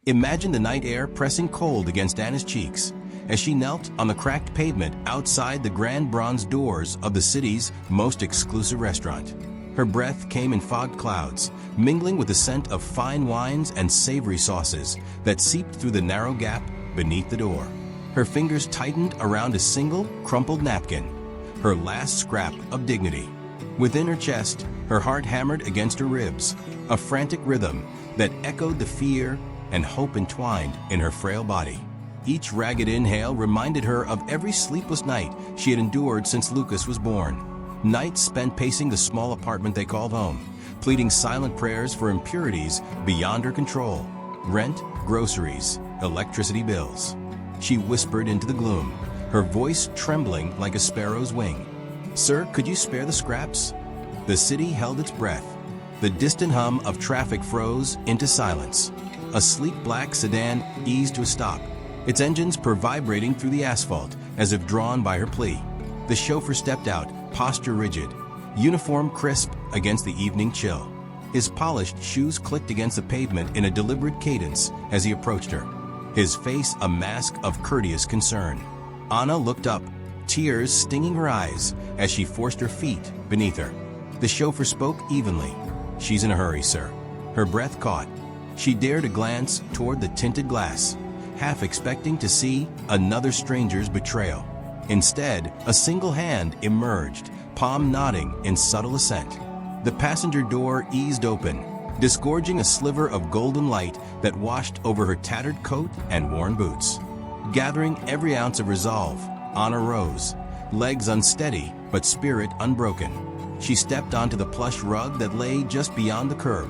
Imagine the night air pressing cold against Anna's cheeks as she knelt on the cracked pavement outside the grand bronze doors of the city's most exclusive restaurant. Her breath came in fogged clouds, mingling with the scent of fine wines and savory sauces that seeped through the narrow gap beneath the door. Her fingers tightened around a single, crumpled napkin, her last scrap of dignity. Within her chest, her heart hammered against her ribs, a frantic rhythm that echoed the fear and hope entwined in her frail body. Each ragged inhale reminded her of every sleepless night she had endured since Lucas was born. Nights spent pacing the small apartment they called home, pleading silent prayers for impurities beyond her control. Rent, groceries, electricity bills. She whispered into the gloom, her voice trembling like a sparrow's wing. "Sir, could you spare the scraps?" The city held its breath. The distant hum of traffic froze into silence. A sleek black sedan eased to a stop, its engines vibrating through the asphalt as if drawn by her plea. The chauffeur stepped out, posture rigid, uniform crisp against the evening chill. His polished shoes clicked against the pavement in a deliberate cadence as he approached her, his face a mask of courteous concern. Anna looked up, tears stinging her eyes as she forced her feet beneath her. The chauffeur spoke evenly. "She's in a hurry, sir." Her breath caught. She dared a glance toward the tinted glass, half expecting to see another stranger's betrayal. Instead, a single hand emerged, palm nodding in subtle assent. The passenger door eased open, disgorging a sliver of golden light that washed over her tattered coat and worn boots. Gathering every ounce of resolve, Anna rose, legs unsteady but spirit unbroken. She stepped onto the plush rug that lay just beyond the curb,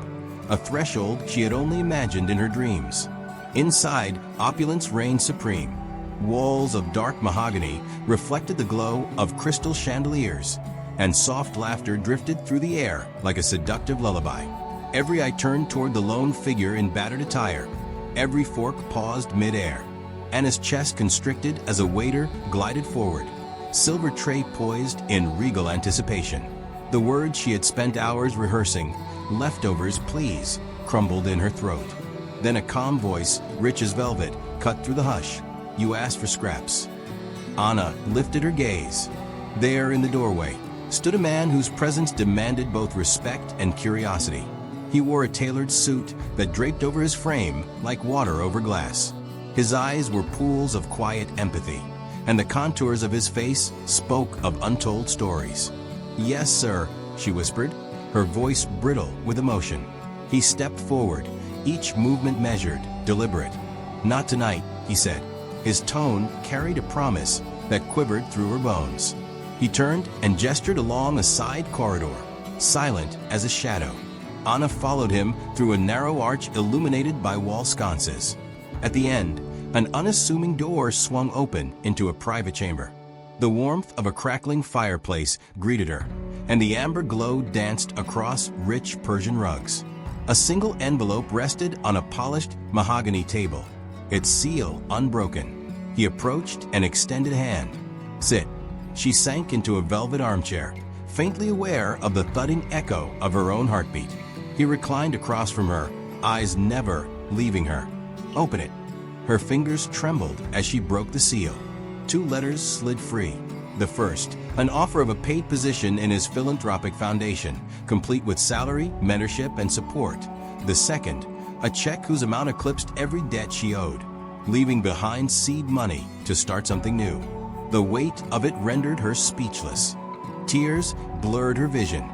a threshold she had only imagined in her dreams. Inside, opulence reigned supreme. Walls of dark mahogany reflected the glow of crystal chandeliers, and soft laughter drifted through the air like a seductive lullaby. Every eye turned toward the lone figure in battered attire. Every fork paused mid-air. Anna's chest constricted as a waiter glided forward, silver tray poised in regal anticipation. The words she had spent hours rehearsing, "Leftovers, please," crumbled in her throat. Then a calm voice, rich as velvet, cut through the hush. "You asked for scraps." Anna lifted her gaze. There in the doorway stood a man whose presence demanded both respect and curiosity. He wore a tailored suit that draped over his frame like water over glass. His eyes were pools of quiet empathy, and the contours of his face spoke of untold stories. "Yes, sir," she whispered, her voice brittle with emotion. He stepped forward, each movement measured, deliberate. "Not tonight," he said. His tone carried a promise that quivered through her bones. He turned and gestured along a side corridor, silent as a shadow. Anna followed him through a narrow arch illuminated by wall sconces. At the end, an unassuming door swung open into a private chamber. The warmth of a crackling fireplace greeted her, and the amber glow danced across rich Persian rugs. A single envelope rested on a polished mahogany table, its seal unbroken. He approached and extended a hand. "Sit." She sank into a velvet armchair, faintly aware of the thudding echo of her own heartbeat. He reclined across from her, eyes never leaving her. "Open it." Her fingers trembled as she broke the seal. 2 letters slid free. The first, an offer of a paid position in his philanthropic foundation, complete with salary, mentorship, and support. The second, a check whose amount eclipsed every debt she owed, leaving behind seed money to start something new. The weight of it rendered her speechless. Tears blurred her vision.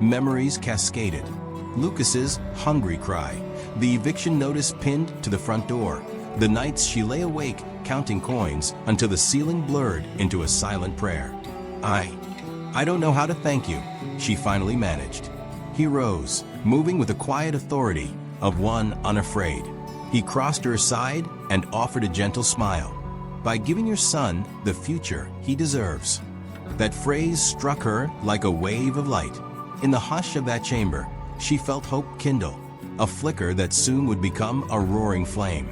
Memories cascaded. Lucas's hungry cry, the eviction notice pinned to the front door, the nights she lay awake counting coins until the ceiling blurred into a silent prayer. I don't know how to thank you," she finally managed. He rose, moving with the quiet authority of one unafraid. He crossed her aside and offered a gentle smile. "By giving your son the future he deserves." That phrase struck her like a wave of light. In the hush of that chamber, she felt hope kindle, a flicker that soon would become a roaring flame.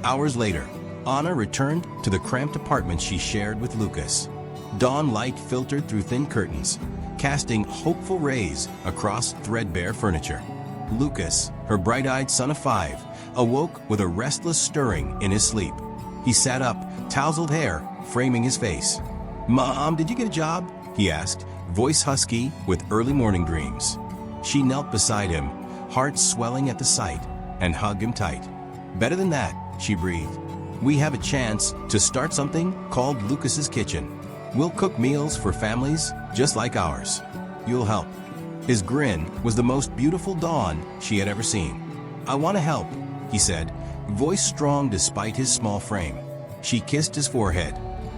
Hours later, Anna returned to the cramped apartment she shared with Lucas. Dawn light filtered through thin curtains, casting hopeful rays across threadbare furniture. Lucas, her bright-eyed son of 5, awoke with a restless stirring in his sleep. He sat up, tousled hair framing his face. "Mom, did you get a job?" he asked, voice husky with early morning dreams. She knelt beside him, heart swelling at the sight, and hugged him tight. "Better than that," she breathed. "We have a chance to start something called Lucas's Kitchen. We'll cook meals for families just like ours. You'll help." His grin was the most beautiful dawn she had ever seen. "I want to help," he said, voice strong despite his small frame. She kissed his forehead.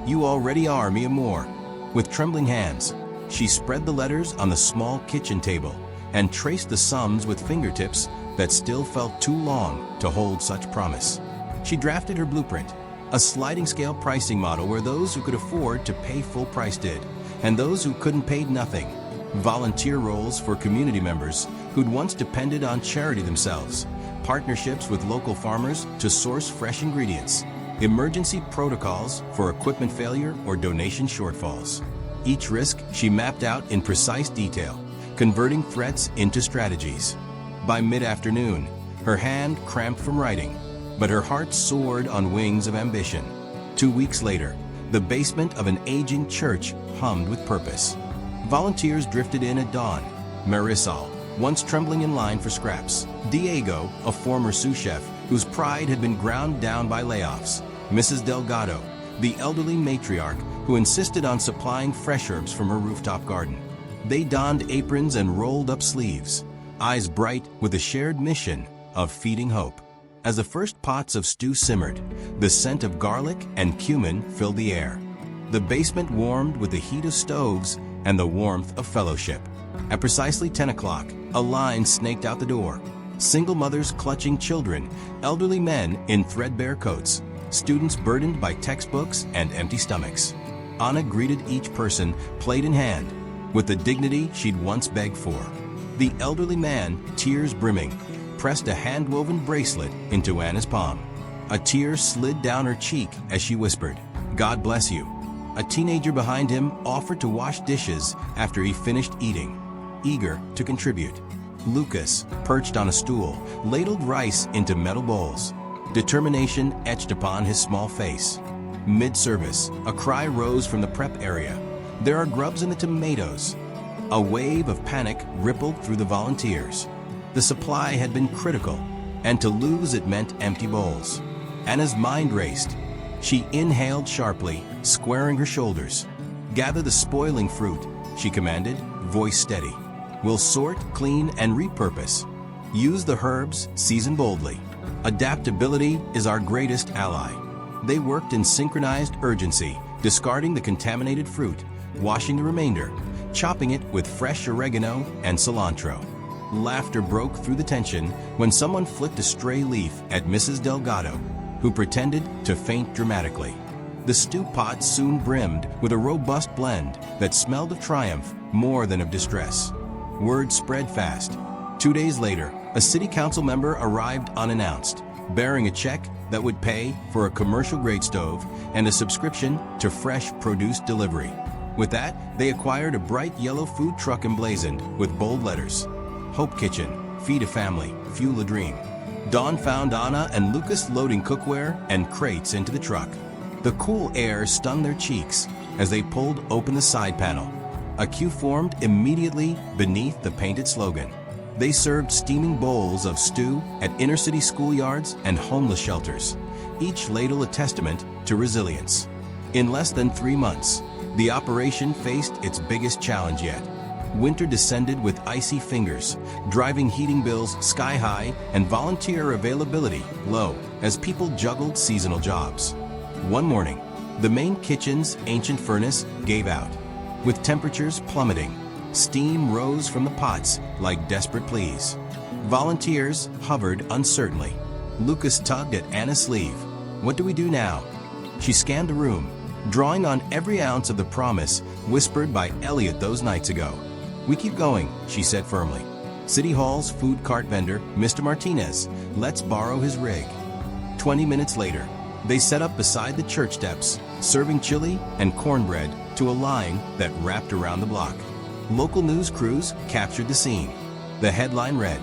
"You already are, Mia Moore." With trembling hands, she spread the letters on the small kitchen table and traced the sums with fingertips that still felt too long to hold such promise. She drafted her blueprint, a sliding scale pricing model where those who could afford to pay full price did, and those who couldn't paid nothing. Volunteer roles for community members who'd once depended on charity themselves, partnerships with local farmers to source fresh ingredients, emergency protocols for equipment failure or donation shortfalls. Each risk she mapped out in precise detail, converting threats into strategies. By mid-afternoon, her hand cramped from writing, but her heart soared on wings of ambition. 2 weeks later, the basement of an aging church hummed with purpose. Volunteers drifted in at dawn. Marisol, once trembling in line for scraps. Diego, a former sous chef whose pride had been ground down by layoffs. Mrs. Delgado, the elderly matriarch who insisted on supplying fresh herbs from her rooftop garden. They donned aprons and rolled up sleeves, eyes bright with the shared mission of feeding hope. As the first pots of stew simmered, the scent of garlic and cumin filled the air. The basement warmed with the heat of stoves and the warmth of fellowship. At precisely 10 o'clock, a line snaked out the door. Single mothers clutching children, elderly men in threadbare coats, students burdened by textbooks and empty stomachs. Anna greeted each person, plate in hand, with the dignity she'd once begged for. The elderly man, tears brimming, pressed a hand-woven bracelet into Anna's palm. A tear slid down her cheek as she whispered, "God bless you." A teenager behind him offered to wash dishes after he finished eating, eager to contribute. Lucas, perched on a stool, ladled rice into metal bowls, determination etched upon his small face. Mid-service, a cry rose from the prep area. "There are grubs in the tomatoes." A wave of panic rippled through the volunteers. The supply had been critical, and to lose it meant empty bowls. Anna's mind raced. She inhaled sharply, squaring her shoulders. "Gather the spoiling fruit," she commanded, voice steady. "We'll sort, clean, and repurpose. Use the herbs, season boldly. Adaptability is our greatest ally." They worked in synchronized urgency, discarding the contaminated fruit, washing the remainder, chopping it with fresh oregano and cilantro. Laughter broke through the tension when someone flicked a stray leaf at Mrs. Delgado, who pretended to faint dramatically. The stew pot soon brimmed with a robust blend that smelled of triumph more than of distress. Word spread fast. 2 days later, a city council member arrived unannounced, bearing a check that would pay for a commercial-grade stove and a subscription to fresh produce delivery. With that, they acquired a bright yellow food truck emblazoned with bold letters, "Hope Kitchen, feed a family, fuel a dream." Dawn found Anna and Lucas loading cookware and crates into the truck. The cool air stung their cheeks as they pulled open the side panel. A queue formed immediately beneath the painted slogan. They served steaming bowls of stew at inner-city schoolyards and homeless shelters, each ladle a testament to resilience. In less than 3 months, the operation faced its biggest challenge yet. Winter descended with icy fingers, driving heating bills sky high and volunteer availability low as people juggled seasonal jobs. One morning, the main kitchen's ancient furnace gave out. With temperatures plummeting, steam rose from the pots like desperate pleas. Volunteers hovered uncertainly. Lucas tugged at Anna's sleeve. "What do we do now?" She scanned the room, drawing on every ounce of the promise whispered by Elliot those nights ago. "We keep going," she said firmly. "City Hall's food cart vendor, Mr. Martinez, let's borrow his rig." 20 minutes later, they set up beside the church steps, serving chili and cornbread to a line that wrapped around the block. Local news crews captured the scene. The headline read,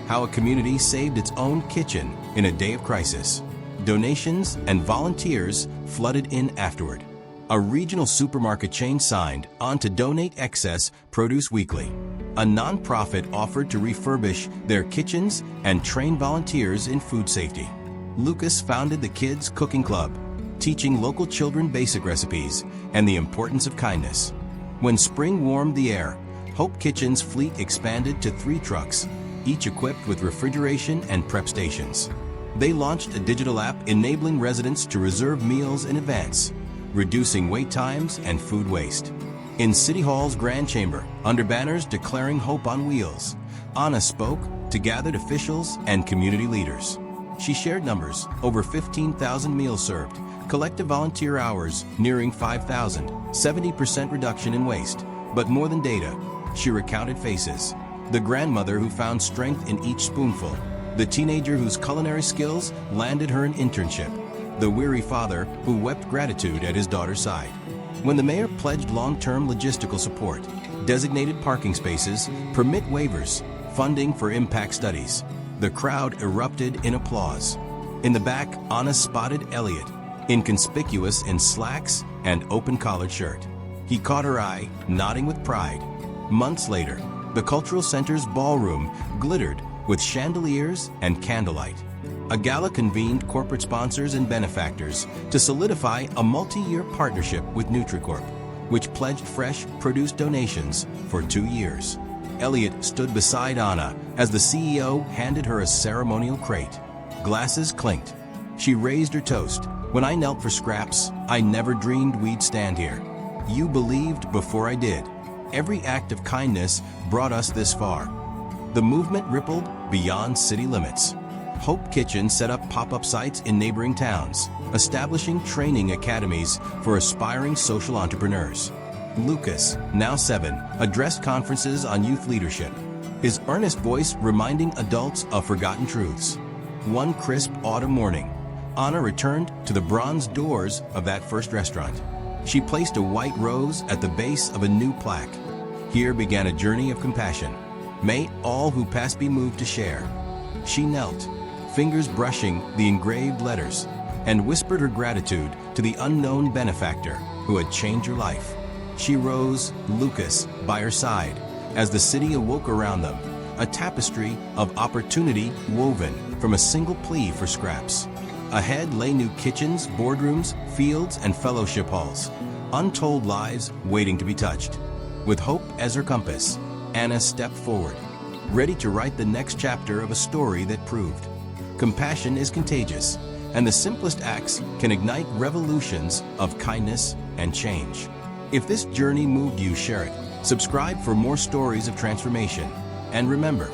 how a community saved its own kitchen in a day of crisis. Donations and volunteers flooded in afterward. A regional supermarket chain signed on to donate excess produce weekly. A nonprofit offered to refurbish their kitchens and train volunteers in food safety. Lucas founded the Kids Cooking Club, teaching local children basic recipes and the importance of kindness. When spring warmed the air, Hope Kitchen's fleet expanded to 3 trucks, each equipped with refrigeration and prep stations. They launched a digital app enabling residents to reserve meals in advance, reducing wait times and food waste. In City Hall's Grand Chamber, under banners declaring hope on wheels, Anna spoke to gathered officials and community leaders. She shared numbers: over 15,000 meals served, collective volunteer hours nearing 5,000, 70% reduction in waste. But more than data, she recounted faces. The grandmother who found strength in each spoonful, the teenager whose culinary skills landed her an internship, the weary father who wept gratitude at his daughter's side. When the mayor pledged long-term logistical support, designated parking spaces, permit waivers, funding for impact studies, the crowd erupted in applause. In the back, Anna spotted Elliot, inconspicuous in slacks and open collared shirt. He caught her eye, nodding with pride. Months later, the Cultural Center's ballroom glittered with chandeliers and candlelight. A gala convened corporate sponsors and benefactors to solidify a multi-year partnership with NutriCorp, which pledged fresh produce donations for 2 years. Elliot stood beside Anna as the CEO handed her a ceremonial crate. Glasses clinked. She raised her toast. "When I knelt for scraps, I never dreamed we'd stand here. You believed before I did. Every act of kindness brought us this far." The movement rippled beyond city limits. Hope Kitchen set up pop-up sites in neighboring towns, establishing training academies for aspiring social entrepreneurs. Lucas, now 7, addressed conferences on youth leadership, his earnest voice reminding adults of forgotten truths. One crisp autumn morning, Anna returned to the bronze doors of that first restaurant. She placed a white rose at the base of a new plaque. Here began a journey of compassion. "May all who pass be moved to share." She knelt, fingers brushing the engraved letters, and whispered her gratitude to the unknown benefactor who had changed her life. She rose, Lucas by her side, as the city awoke around them, a tapestry of opportunity woven from a single plea for scraps. Ahead lay new kitchens, boardrooms, fields, and fellowship halls, untold lives waiting to be touched. With hope as her compass, Anna stepped forward, ready to write the next chapter of a story that proved compassion is contagious, and the simplest acts can ignite revolutions of kindness and change. If this journey moved you, share it. Subscribe for more stories of transformation. And remember,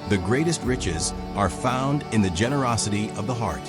the greatest riches are found in the generosity of the heart.